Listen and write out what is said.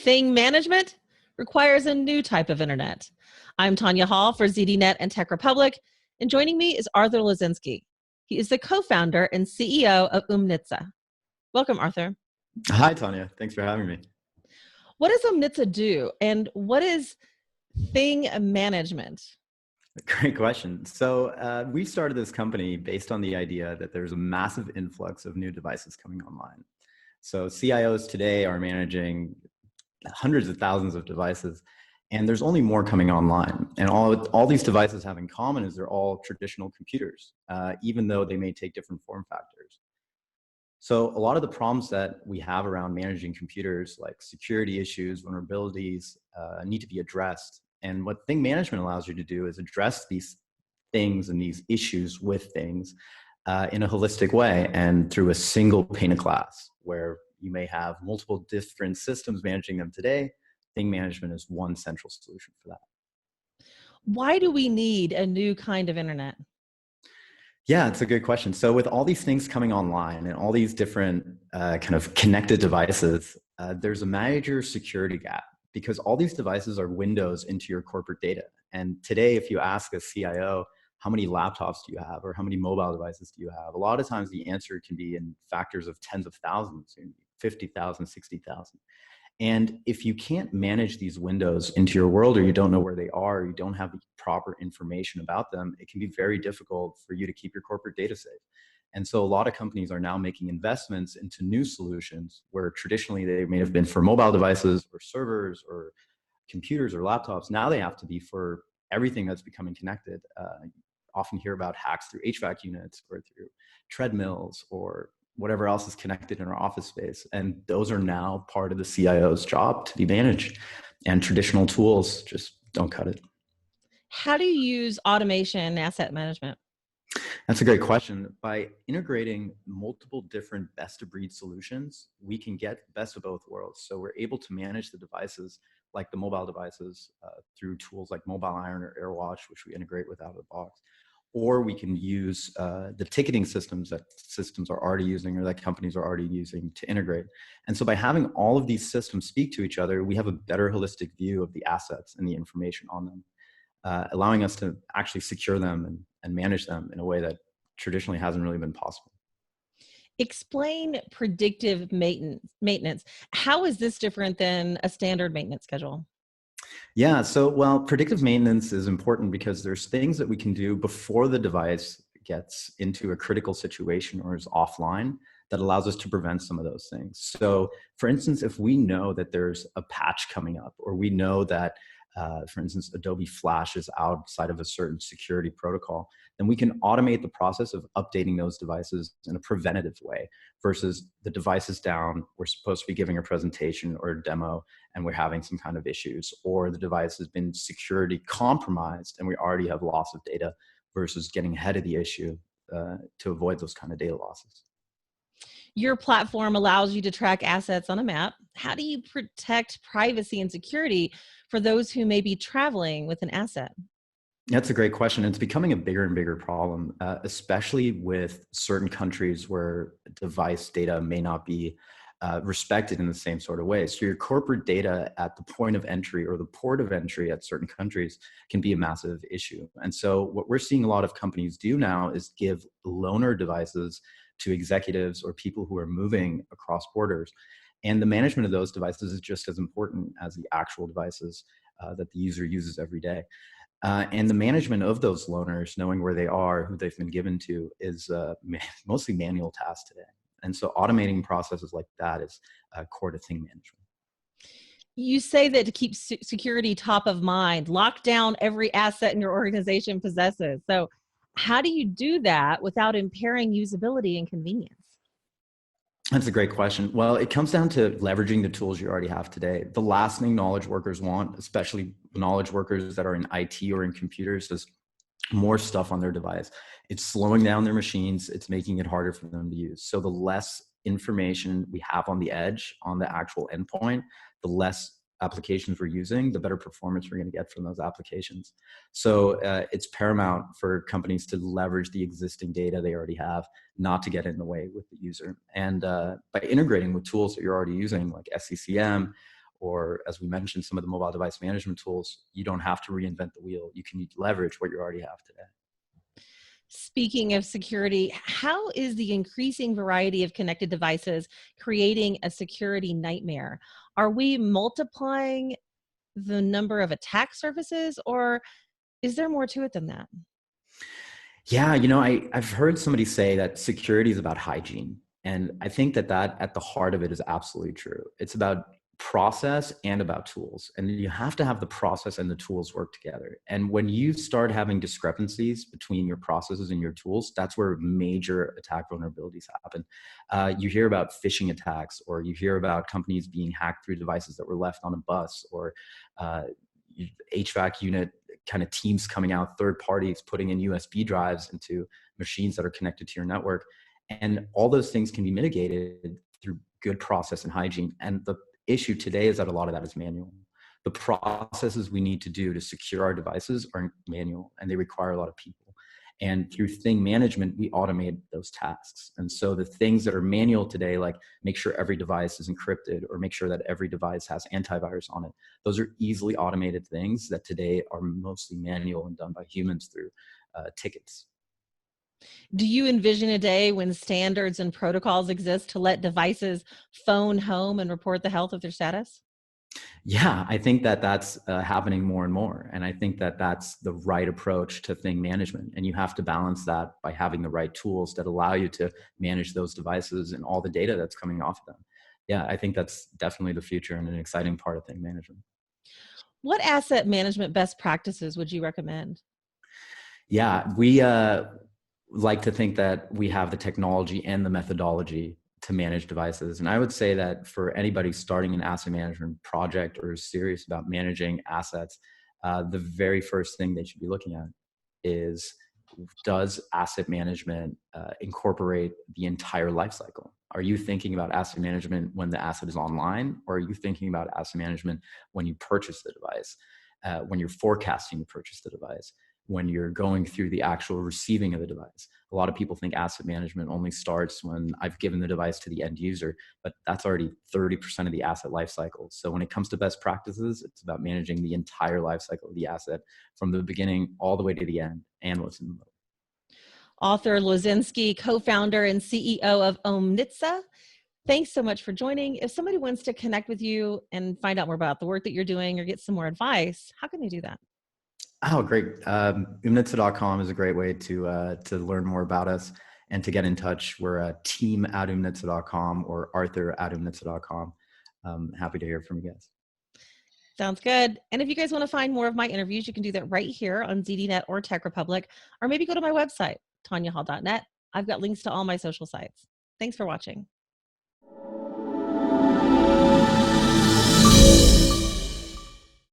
Thing management requires a new type of internet. I'm Tonya Hall for ZDNet and Tech Republic, and joining me is Arthur Lozinski. He is the co-founder and CEO of Oomnitza. Welcome, Arthur. Hi, Tonya. Thanks for having me. What does Oomnitza do, and what is thing management? Great question. So we started this company based on the idea that there's a massive influx of new devices coming online. So CIOs today are managing hundreds of thousands of devices, and there's only more coming online. And all these devices have in common is they're all traditional computers, even though they may take different form factors. So a lot of the problems that we have around managing computers, like security issues, vulnerabilities, need to be addressed. And what thing management allows you to do is address these things and these issues with things in a holistic way and through a single pane of glass, where you may have multiple different systems managing them today. Thing management is one central solution for that. Why do we need a new kind of internet? Yeah, it's a good question. So with all these things coming online and all these different kind of connected devices, there's a major security gap because all these devices are windows into your corporate data. And today, if you ask a CIO, how many laptops do you have or how many mobile devices do you have? A lot of times the answer can be in factors of tens of thousands, 50,000, 60,000. And if you can't manage these windows into your world, or you don't know where they are, or you don't have the proper information about them, it can be very difficult for you to keep your corporate data safe. And so a lot of companies are now making investments into new solutions where traditionally they may have been for mobile devices or servers or computers or laptops. Now they have to be for everything that's becoming connected. Often hear about hacks through HVAC units or through treadmills or whatever else is connected in our office space. And those are now part of the CIO's job to be managed. And traditional tools just don't cut it. How do you use automation and asset management? That's a great question. By integrating multiple different best-of-breed solutions, we can get the best of both worlds. So we're able to manage the devices, like the mobile devices, through tools like Mobile Iron or AirWatch, which we integrate with out of the box. Or we can use the ticketing systems that systems are already using or that companies are already using to integrate. And so by having all of these systems speak to each other, we have a better holistic view of the assets and the information on them, allowing us to actually secure them and manage them in a way that traditionally hasn't really been possible. Explain predictive maintenance. How is this different than a standard maintenance schedule? Yeah, so well, predictive maintenance is important because there's things that we can do before the device gets into a critical situation or is offline that allows us to prevent some of those things. So for instance, if we know that there's a patch coming up, or we know that, for instance, Adobe Flash is outside of a certain security protocol, then we can automate the process of updating those devices in a preventative way versus the device is down, we're supposed to be giving a presentation or a demo, and we're having some kind of issues, or the device has been security compromised and we already have loss of data versus getting ahead of the issue to avoid those kind of data losses. Your platform allows you to track assets on a map. How do you protect privacy and security for those who may be traveling with an asset? That's a great question. It's becoming a bigger and bigger problem, especially with certain countries where device data may not be respected in the same sort of way. So your corporate data at the point of entry or the port of entry at certain countries can be a massive issue. And so what we're seeing a lot of companies do now is give loaner devices to executives or people who are moving across borders. And the management of those devices is just as important as the actual devices that the user uses every day. And the management of those loaners, knowing where they are, who they've been given to, is mostly manual tasks today. And so automating processes like that is core to thing management. You say that to keep security top of mind, lock down every asset in your organization possesses. So how do you do that without impairing usability and convenience? That's a great question. Well, it comes down to leveraging the tools you already have today. The last thing knowledge workers want, especially knowledge workers that are in IT or in computers, is more stuff on their device. It's slowing down their machines. It's making it harder for them to use. So the less information we have on the edge, on the actual endpoint, the less applications we're using, the better performance we're going to get from those applications. So it's paramount for companies to leverage the existing data they already have, not to get in the way with the user. And by integrating with tools that you're already using, like SCCM or as we mentioned, some of the mobile device management tools, you don't have to reinvent the wheel. You can leverage what you already have today. Speaking of security, how is the increasing variety of connected devices creating a security nightmare? Are we multiplying the number of attack surfaces, or is there more to it than that? Yeah, I've heard somebody say that security is about hygiene. And I think that at the heart of it is absolutely true. It's about process and about tools. And you have to have the process and the tools work together. And when you start having discrepancies between your processes and your tools, that's where major attack vulnerabilities happen. You hear about phishing attacks, or you hear about companies being hacked through devices that were left on a bus, or uh, HVAC unit kind of teams coming out, third parties putting in USB drives into machines that are connected to your network. And all those things can be mitigated through good process and hygiene. And the issue today is that a lot of that is manual. The processes we need to do to secure our devices are manual, and they require a lot of people. And through thing management, we automate those tasks. And so the things that are manual today, like make sure every device is encrypted, or make sure that every device has antivirus on it, those are easily automated things that today are mostly manual and done by humans through tickets. Do you envision a day when standards and protocols exist to let devices phone home and report the health of their status? Yeah, I think that that's happening more and more. And I think that that's the right approach to thing management. And you have to balance that by having the right tools that allow you to manage those devices and all the data that's coming off of them. Yeah, I think that's definitely the future and an exciting part of thing management. What asset management best practices would you recommend? Yeah, we like to think that we have the technology and the methodology to manage devices. And I would say that for anybody starting an asset management project or is serious about managing assets, the very first thing they should be looking at is, does asset management incorporate the entire life cycle? Are you thinking about asset management when the asset is online, or are you thinking about asset management when you purchase the device, when you're forecasting to purchase the device, when you're going through the actual receiving of the device? A lot of people think asset management only starts when I've given the device to the end user, but that's already 30% of the asset life cycle. So when it comes to best practices, it's about managing the entire life cycle of the asset from the beginning all the way to the end, and what's in the middle. Arthur Lozinski, co-founder and CEO of Oomnitza. Thanks so much for joining. If somebody wants to connect with you and find out more about the work that you're doing or get some more advice, how can they do that? Oh, great. Oomnitza.com is a great way to learn more about us and to get in touch. We're a team at Oomnitza.com or Arthur at Oomnitza.com. Happy to hear from you guys. Sounds good. And if you guys want to find more of my interviews, you can do that right here on ZDNet or Tech Republic, or maybe go to my website, tonyahall.net. I've got links to all my social sites. Thanks for watching.